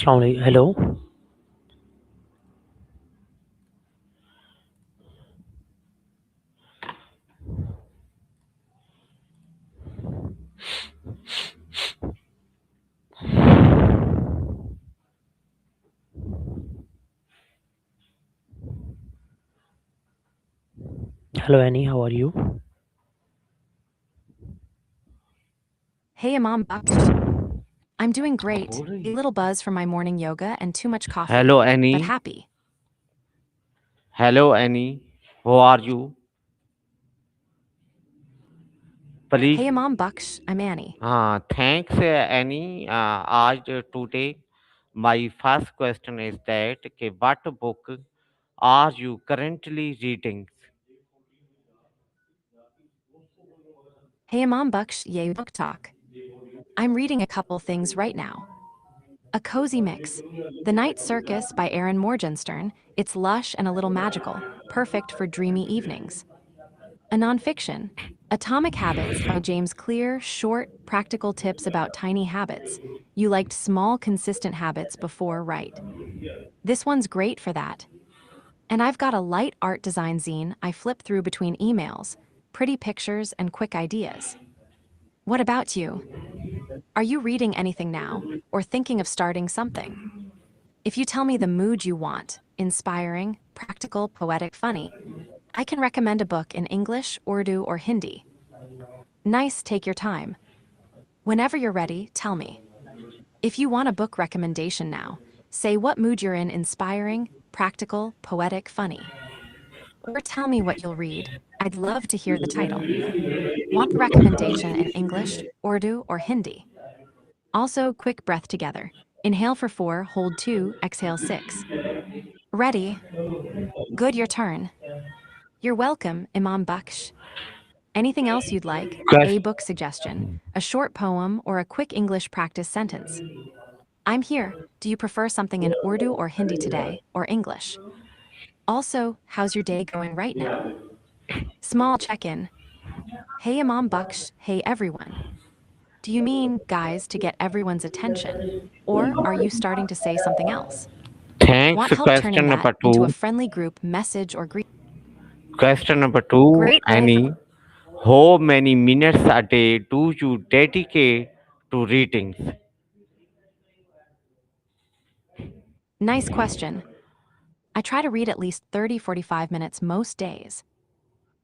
Hello. Hello, Annie. How are you? Hey, Imam Baksh. I'm doing great. A little buzz from my morning yoga and too much coffee, Hello, but Annie. happy. Hello, Annie. How are you? Please. Hey, Imam Baksh. I'm Annie. Thanks, Annie. Today, my first question is that what book are you currently reading? Hey, Imam Baksh. Yay, book talk. I'm reading a couple things right now. A cozy mix. The Night Circus by Aaron Morgenstern. It's lush and a little magical, perfect for dreamy evenings. A nonfiction. Atomic Habits by James Clear. Short, practical tips about tiny habits. You liked small, consistent habits before, right? This one's great for that. And I've got a light art design zine I flip through between emails, pretty pictures and quick ideas. What about you? Are you reading anything now, or thinking of starting something? If you tell me the mood you want, inspiring, practical, poetic, funny, I can recommend a book in English, Urdu, or Hindi. Nice, take your time. Whenever you're ready, tell me. If you want a book recommendation now, say what mood you're in, inspiring, practical, poetic, funny. Or tell me what you'll read. I'd love to hear the title. Want the recommendation in English, Urdu, or Hindi? Also, quick breath together. Inhale for 4, hold 2, exhale 6. Ready? Good, your turn. You're welcome, Imam Baksh. Anything else you'd like? A Quest- book suggestion, a short poem, or a quick English practice sentence? I'm here. Do you prefer something in Urdu or Hindi today, or English? Also, how's your day going right now? Small check in. Hey, Imam Baksh. Hey, everyone. Do you mean, guys, to get everyone's attention? Or are you starting to say something else? Thanks. Want help turning that into a friendly group message or greet? Question number two, Great, I've Annie. How many minutes a day do you dedicate to readings? nice question. I try to read at least 30-45 minutes most days.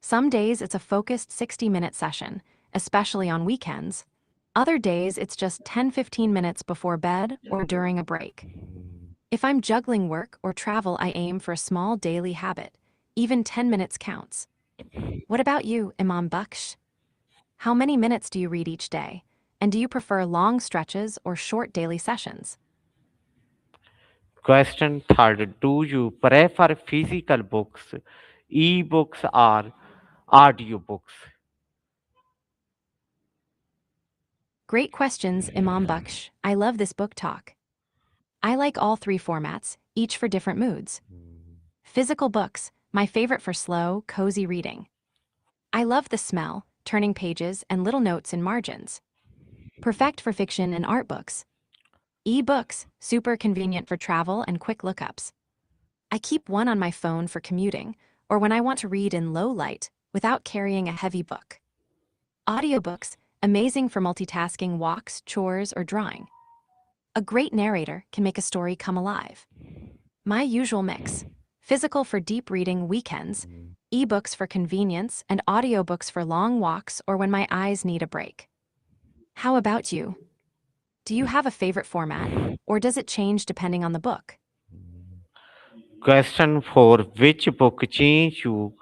Some days it's a focused 60-minute session, especially on weekends. Other days it's just 10-15 minutes before bed or during a break. If I'm juggling work or travel, I aim for a small daily habit. Even 10 minutes counts. What about you, Imam Baksh? How many minutes do you read each day? And do you prefer long stretches or short daily sessions? Question third, do you prefer physical books, e-books, or audiobooks? Great questions, Imam Baksh. I love this book talk. I like all three formats, each for different moods. Physical books, my favorite for slow, cozy reading. I love the smell, turning pages, and little notes in margins. Perfect for fiction and art books. E-books, super convenient for travel and quick lookups. I keep one on my phone for commuting, or when I want to read in low light, without carrying a heavy book. Audiobooks, amazing for multitasking walks, chores, or drawing. A great narrator can make a story come alive. My usual mix. Physical for deep reading weekends, ebooks for convenience, and audiobooks for long walks or when my eyes need a break. How about you? Do you have a favorite format, or does it change depending on the book? Question four, which book changed your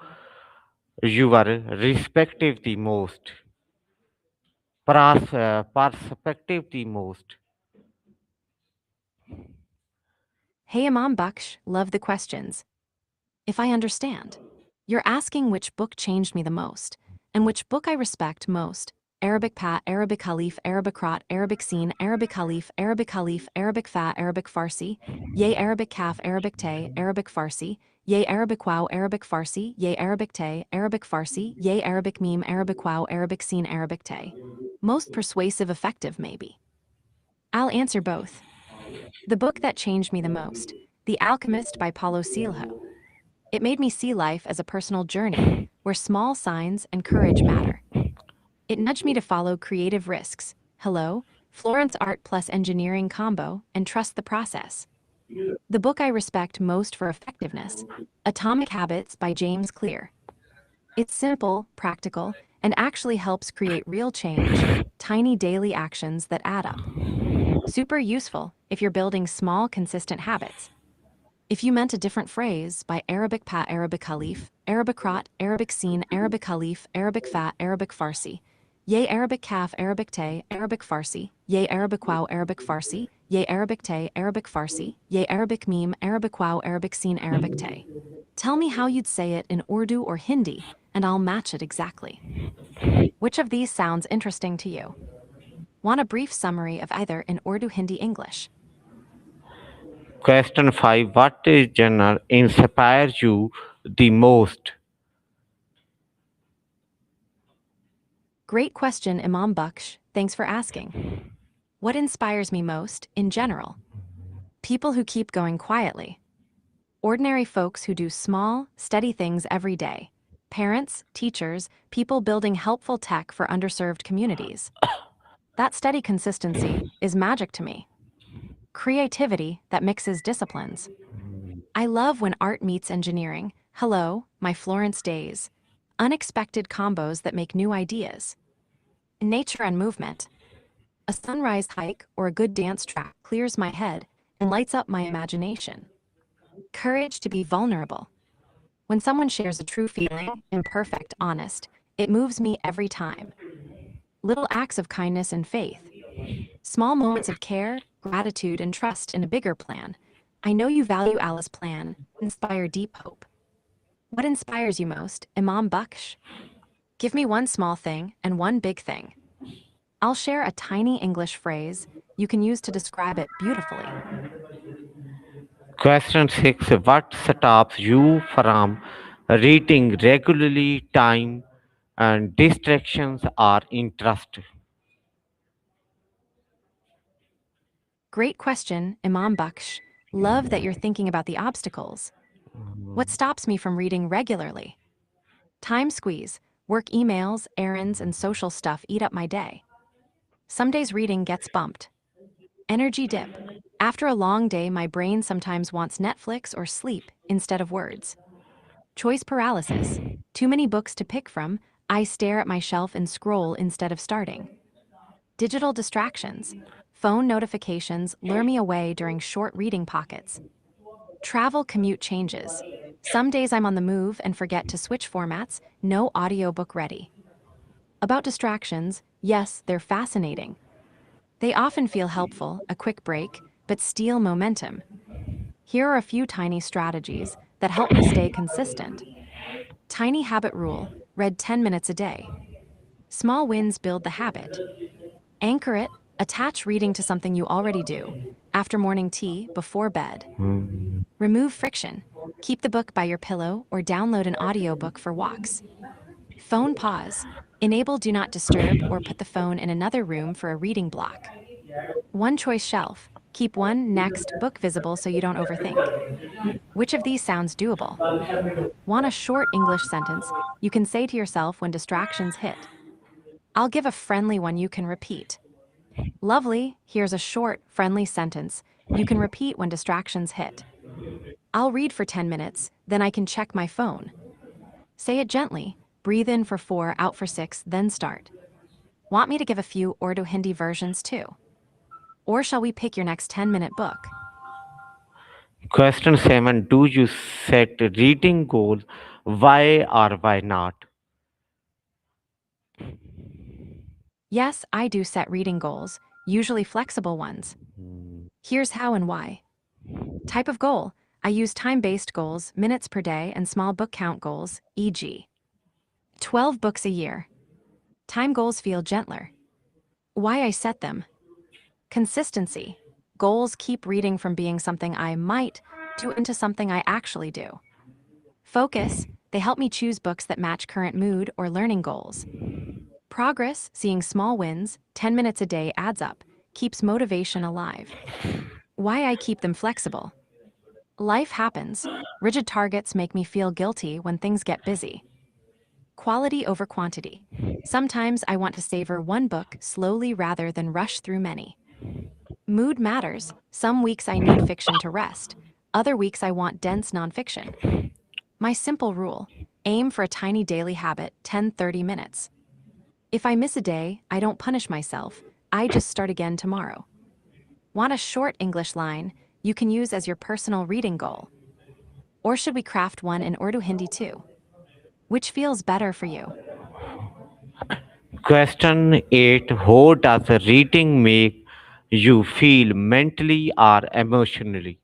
respective the most? Perspective the most. Hey Imam Baksh, love the questions. If I understand, you're asking which book changed me the most, and which book I respect most. Arabic Pa, Arabic Khalif, Arabic Rat, Arabic Seen, Arabic Khalif, Arabic Khalif, Arabic Fa, Arabic Farsi, Ye Arabic Kaf, Arabic Te, Arabic Farsi, Ye Arabic Wow, Arabic Farsi, Ye Arabic Te, Arabic Farsi, Ye Arabic Meme, Arabic Wow, Arabic Seen, Arabic Te. Most persuasive, effective, maybe. I'll answer both. The book that changed me the most, The Alchemist by Paulo Coelho. It made me see life as a personal journey where small signs and courage matter. It nudged me to follow creative risks. Hello, Florence art plus engineering combo, and trust the process. The book I respect most for effectiveness, Atomic Habits by James Clear. It's simple, practical, and actually helps create real change, tiny daily actions that add up. Super useful if you're building small, consistent habits. If you meant a different phrase, by Arabic pa Arabic Khalif, Arabic Rat, Arabic Seen, Arabic Khalif, Arabic Fa, Arabic Farsi. Ye Arabic Kaf, Arabic Te, Arabic Farsi. Ye Arabic Wow, Arabic Farsi. Ye Arabic Te, Arabic Farsi. Ye Arabic Meme, Arabic Wow, Arabic Seen, Arabic Te. Tell me how you'd say it in Urdu or Hindi, and I'll match it exactly. Which of these sounds interesting to you? Want a brief summary of either in Urdu, Hindi, English? Question 5. What is genre inspires you the most? Great question, Imam Baksh. Thanks for asking. What inspires me most, in general? People who keep going quietly. Ordinary folks who do small, steady things every day. Parents, teachers, people building helpful tech for underserved communities. That steady consistency is magic to me. Creativity that mixes disciplines. I love when art meets engineering. Hello, my Florence days. Unexpected combos that make new ideas. Nature and movement. A sunrise hike or a good dance track clears my head and lights up my imagination. Courage to be vulnerable. When someone shares a true feeling, imperfect, honest, it moves me every time. Little acts of kindness and faith. Small moments of care, gratitude, and trust in a bigger plan. I know you value Allah's plan, inspire deep hope. What inspires you most, Imam Baksh? Give me one small thing and one big thing. I'll share a tiny English phrase you can use to describe it beautifully. Question 6. What stops you from reading regularly? Time and distractions or interest? Great question, Imam Baksh. Love that you're thinking about the obstacles. What stops me from reading regularly? Time squeeze. Work emails, errands, and social stuff eat up my day. Some days reading gets bumped. Energy dip. After a long day, my brain sometimes wants Netflix or sleep instead of words. Choice paralysis. Too many books to pick from, I stare at my shelf and scroll instead of starting. Digital distractions. Phone notifications lure me away during short reading pockets. Travel commute changes. Some days I'm on the move and forget to switch formats, no audiobook ready. About distractions, yes, they're fascinating. They often feel helpful, a quick break, but steal momentum. Here are a few tiny strategies that help me stay consistent. Tiny habit rule, read 10 minutes a day. Small wins build the habit. Anchor it, attach reading to something you already do. After morning tea, before bed. Remove friction. Keep the book by your pillow or download an audiobook for walks. Phone pause. Enable Do Not Disturb or put the phone in another room for a reading block. One choice shelf. Keep one next book visible so you don't overthink. Which of these sounds doable? Want a short English sentence you can say to yourself when distractions hit? I'll give a friendly one you can repeat. Lovely, here's a short, friendly sentence you can repeat when distractions hit. I'll read for 10 minutes, then I can check my phone. Say it gently, breathe in for 4, out for 6, then start. Want me to give a few Urdu Hindi versions too? Or shall we pick your next 10-minute book? Question 7. Do you set reading goals? Why or why not? Yes, I do set reading goals, usually flexible ones. Here's how and why. Type of goal. I use time-based goals, minutes per day, and small book count goals, e.g. 12 books a year. Time goals feel gentler. Why I set them. Consistency. Goals keep reading from being something I might do into something I actually do. Focus. They help me choose books that match current mood or learning goals. Progress, seeing small wins, 10 minutes a day adds up, keeps motivation alive. Why I keep them flexible. Life happens. Rigid targets make me feel guilty when things get busy. Quality over quantity. Sometimes I want to savor one book slowly rather than rush through many. Mood matters. Some weeks I need fiction to rest. Other weeks I want dense nonfiction. My simple rule: aim for a tiny daily habit, 10-30 minutes. If I miss a day, I don't punish myself. I just start again tomorrow. Want a short English line you can use as your personal reading goal? Or should we craft one in Urdu Hindi too? Which feels better for you? Question 8. How does reading make you feel mentally or emotionally?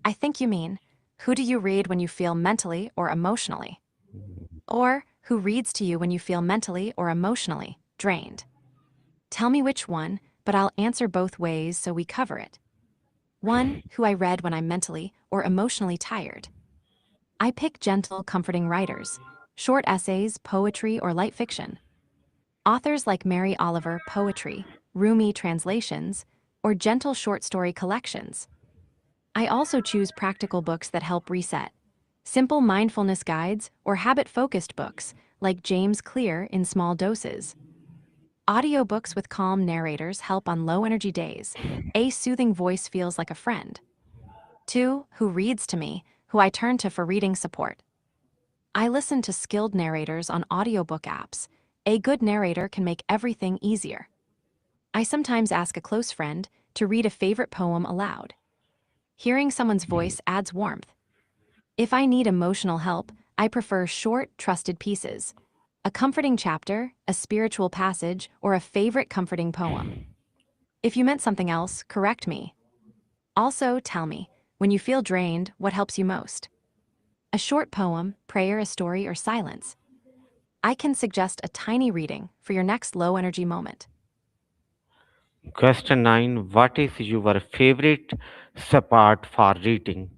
I think you mean, who do you read when you feel mentally or emotionally? Or who reads to you when you feel mentally or emotionally drained? Tell me which one, but I'll answer both ways so we cover it. 1. Who I read when I'm mentally or emotionally tired. I pick gentle, comforting writers, short essays, poetry, or light fiction. Authors like Mary Oliver poetry, Rumi translations, or gentle short story collections. I also choose practical books that help reset. Simple mindfulness guides or habit-focused books like James Clear in small doses. Audiobooks with calm narrators help on low-energy days. A soothing voice feels like a friend. 2. Who reads to me, who I turn to for reading support. I listen to skilled narrators on audiobook apps. A good narrator can make everything easier. I sometimes ask a close friend to read a favorite poem aloud. Hearing someone's voice adds warmth. If I need emotional help, I prefer short, trusted pieces. A comforting chapter, a spiritual passage, or a favorite comforting poem. If you meant something else, correct me. Also, tell me, when you feel drained, what helps you most? A short poem, prayer, a story, or silence. I can suggest a tiny reading for your next low-energy moment. Question 9. What is your favorite support for reading?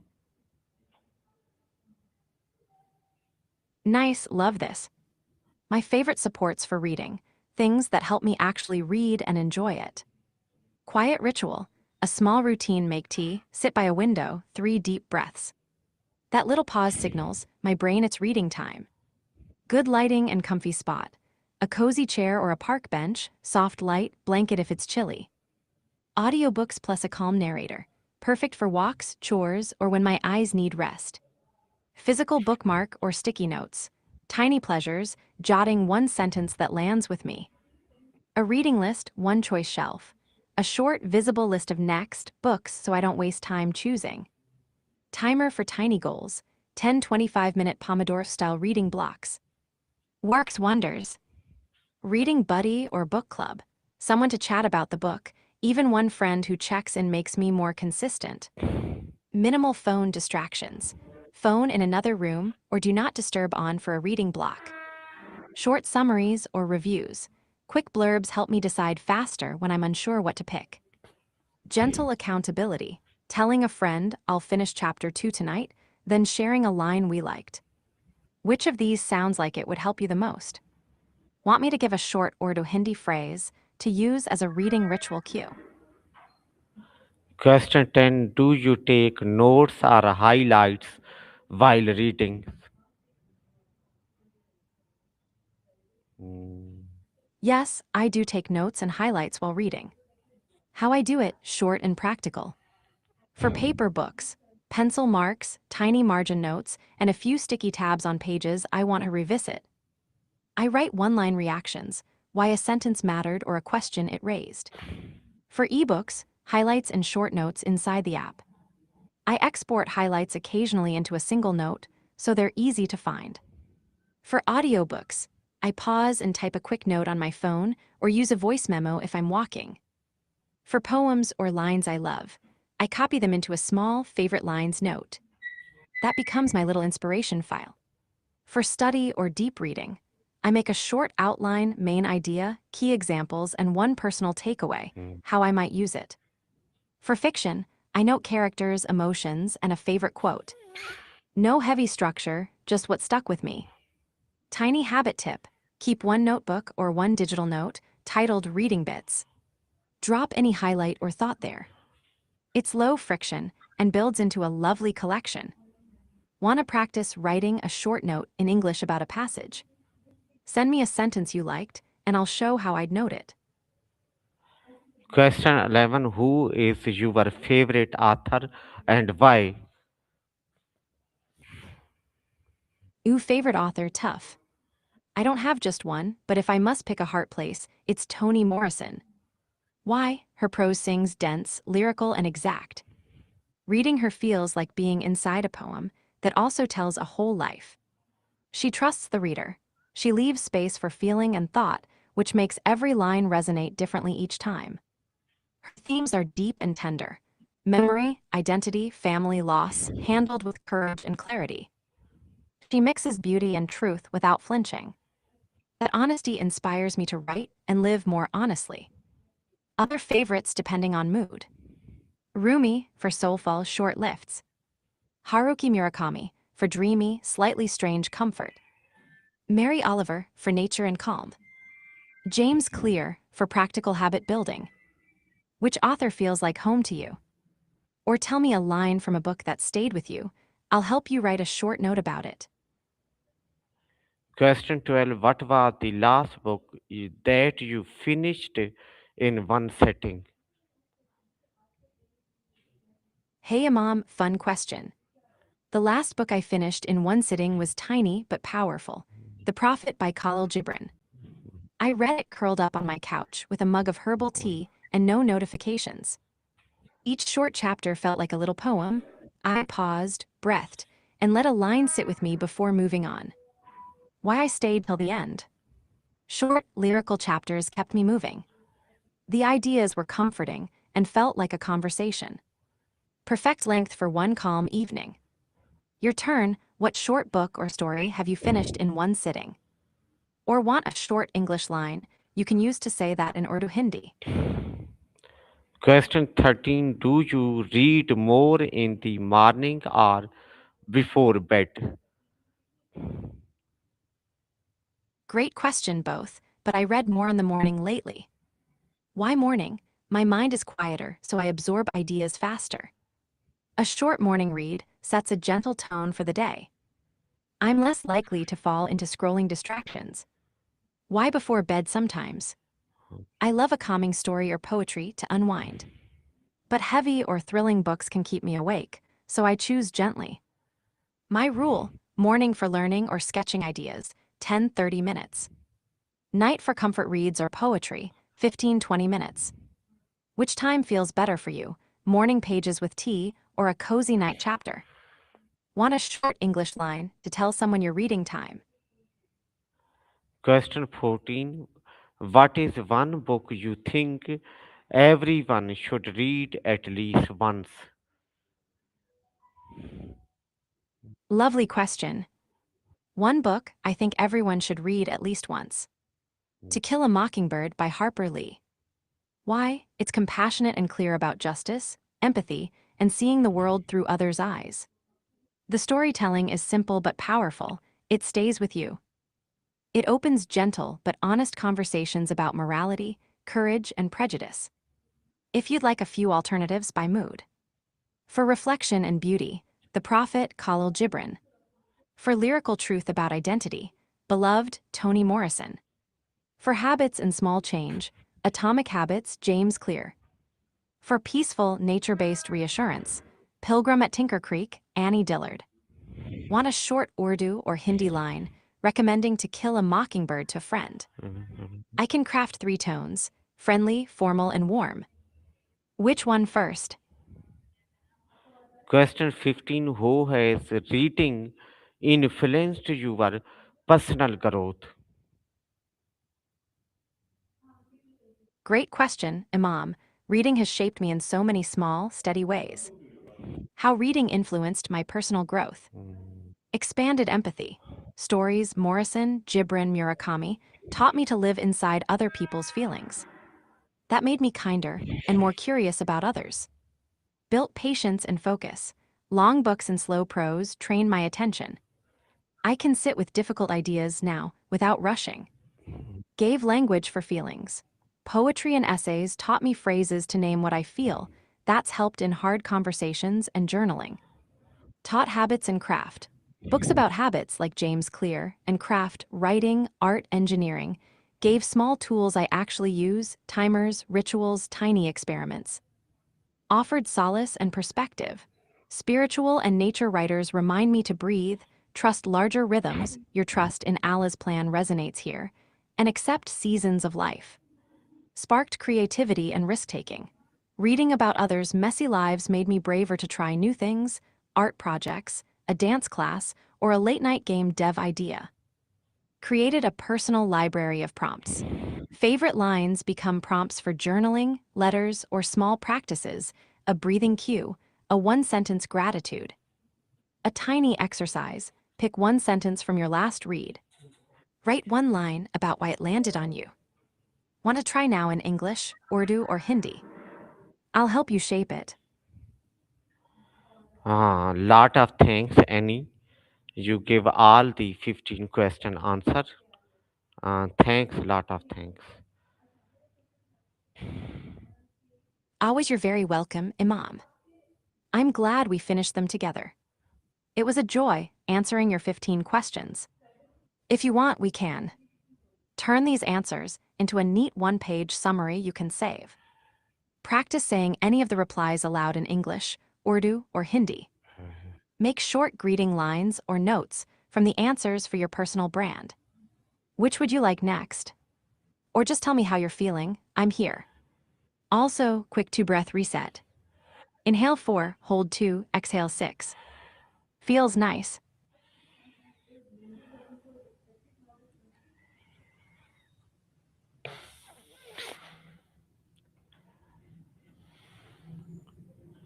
Nice, love this. My favorite supports for reading, things that help me actually read and enjoy it. Quiet ritual, a small routine: make tea, sit by a window, 3 deep breaths. That little pause signals my brain it's reading time. Good lighting and comfy spot, a cozy chair or a park bench, soft light, blanket if it's chilly. Audiobooks plus a calm narrator, perfect for walks, chores, or when my eyes need rest. Physical bookmark or sticky notes, tiny pleasures, jotting one sentence that lands with me. A reading list, one choice shelf. A short, visible list of next books so I don't waste time choosing. Timer for tiny goals, 10-25-minute Pomodoro-style reading blocks. Works wonders. Reading buddy or book club, someone to chat about the book, even one friend who checks in makes me more consistent. Minimal phone distractions, phone in another room or do not disturb on for a reading block. Short summaries or reviews, quick blurbs help me decide faster when I'm unsure what to pick. Gentle accountability, telling a friend I'll finish chapter 2 tonight, then sharing a line we liked. Which of these sounds like it would help you the most? Want me to give a short Urdu Hindi phrase to use as a reading ritual cue? Question 10. Do you take notes or highlights while reading? Hmm. Yes, I do take notes and highlights while reading. How I do it, short and practical. For paper books, pencil marks, tiny margin notes, and a few sticky tabs on pages I want to revisit. I write one-line reactions, why a sentence mattered or a question it raised. For ebooks, highlights and short notes inside the app. I export highlights occasionally into a single note, so they're easy to find. For audiobooks, I pause and type a quick note on my phone or use a voice memo if I'm walking. For poems or lines I love, I copy them into a small favorite lines note. That becomes my little inspiration file. For study or deep reading, I make a short outline, main idea, key examples, and one personal takeaway, how I might use it. For fiction, I note characters, emotions, and a favorite quote. No heavy structure, just what stuck with me. Tiny habit tip: keep one notebook or one digital note titled Reading Bits. Drop any highlight or thought there. It's low friction and builds into a lovely collection. Want to practice writing a short note in English about a passage? Send me a sentence you liked, and I'll show how I'd note it. Question 11. Who is your favorite author and why? Ooh, favorite author, tough. I don't have just one, but if I must pick a heart place, it's Toni Morrison. Why? Her prose sings dense, lyrical, and exact. Reading her feels like being inside a poem that also tells a whole life. She trusts the reader. She leaves space for feeling and thought, which makes every line resonate differently each time. Her themes are deep and tender. Memory, identity, family, loss, handled with courage and clarity. She mixes beauty and truth without flinching. That honesty inspires me to write and live more honestly. Other favorites depending on mood. Rumi for soulful, short lifts. Haruki Murakami for dreamy, slightly strange comfort. Mary Oliver for nature and calm. James Clear for practical habit building. Which author feels like home to you? Or tell me a line from a book that stayed with you. I'll help you write a short note about it. Question 12. What was the last book that you finished in one setting? Hey Imam, fun question. The last book I finished in one sitting was tiny but powerful. The Prophet by Khalil Gibran. I read it curled up on my couch with a mug of herbal tea and no notifications. Each short chapter felt like a little poem. I paused, breathed, and let a line sit with me before moving on. Why I stayed till the end. Short, lyrical chapters kept me moving. The ideas were comforting and felt like a conversation. Perfect length for one calm evening. Your turn, what short book or story have you finished in one sitting? Or want a short English line you can use to say that in Urdu Hindi? Question 13. Do you read more in the morning or before bed? Great question, both, but I read more in the morning lately. Why morning? My mind is quieter, so I absorb ideas faster. A short morning read sets a gentle tone for the day. I'm less likely to fall into scrolling distractions. Why before bed sometimes? I love a calming story or poetry to unwind. But heavy or thrilling books can keep me awake, so I choose gently. My rule, morning for learning or sketching ideas, 10-30 minutes. Night for comfort reads or poetry, 15-20 minutes. Which time feels better for you, morning pages with tea or a cozy night chapter? Want a short English line to tell someone your reading time? Question 14. What is one book you think everyone should read at least once? Lovely question. One book I think everyone should read at least once. To Kill a Mockingbird by Harper Lee. Why? It's compassionate and clear about justice, empathy, and seeing the world through others' eyes. The storytelling is simple but powerful. It stays with you. It opens gentle but honest conversations about morality, courage, and prejudice. If you'd like a few alternatives by mood. For reflection and beauty, The Prophet Khalil Gibran. For lyrical truth about identity, beloved Toni Morrison. For habits and small change, Atomic Habits, James Clear. For peaceful, nature-based reassurance, Pilgrim at Tinker Creek, Annie Dillard. Want a short Urdu or Hindi line recommending To Kill a Mockingbird to a friend? I can craft 3 tones, friendly, formal, and warm. Which one first? Question 15. Who has reading influenced your personal growth? Great question, Imam. Reading has shaped me in so many small, steady ways. How reading influenced my personal growth. Expanded empathy. Stories Morrison, Gibran, Murakami taught me to live inside other people's feelings. That made me kinder and more curious about others. Built patience and focus. Long books and slow prose train my attention. I can sit with difficult ideas now without rushing. Gave language for feelings. Poetry and essays taught me phrases to name what I feel. That's helped in hard conversations and journaling. Taught habits and craft. Books about habits like James Clear and craft, writing, art, engineering, gave small tools I actually use, timers, rituals, tiny experiments. Offered solace and perspective. Spiritual and nature writers remind me to breathe, trust larger rhythms, your trust in Allah's plan resonates here, and accept seasons of life. Sparked creativity and risk-taking. Reading about others' messy lives made me braver to try new things, art projects, a dance class, or a late-night game dev idea. Created a personal library of prompts. Favorite lines become prompts for journaling, letters, or small practices, a breathing cue, a one-sentence gratitude. A tiny exercise, pick one sentence from your last read. Write one line about why it landed on you. Want to try now in English, Urdu, or Hindi? I'll help you shape it. Lot of thanks, Annie. You give all the 15 question answer. Thanks, lot of thanks. Always you're very welcome, Imam. I'm glad we finished them together. It was a joy answering your 15 questions. If you want, we can. Turn these answers into a neat one-page summary you can save. Practice saying any of the replies aloud in English, Urdu, or Hindi. Make short greeting lines or notes from the answers for your personal brand. Which would you like next? Or just tell me how you're feeling, I'm here. Also, quick 2-breath reset. Inhale 4, hold 2, exhale 6. Feels nice.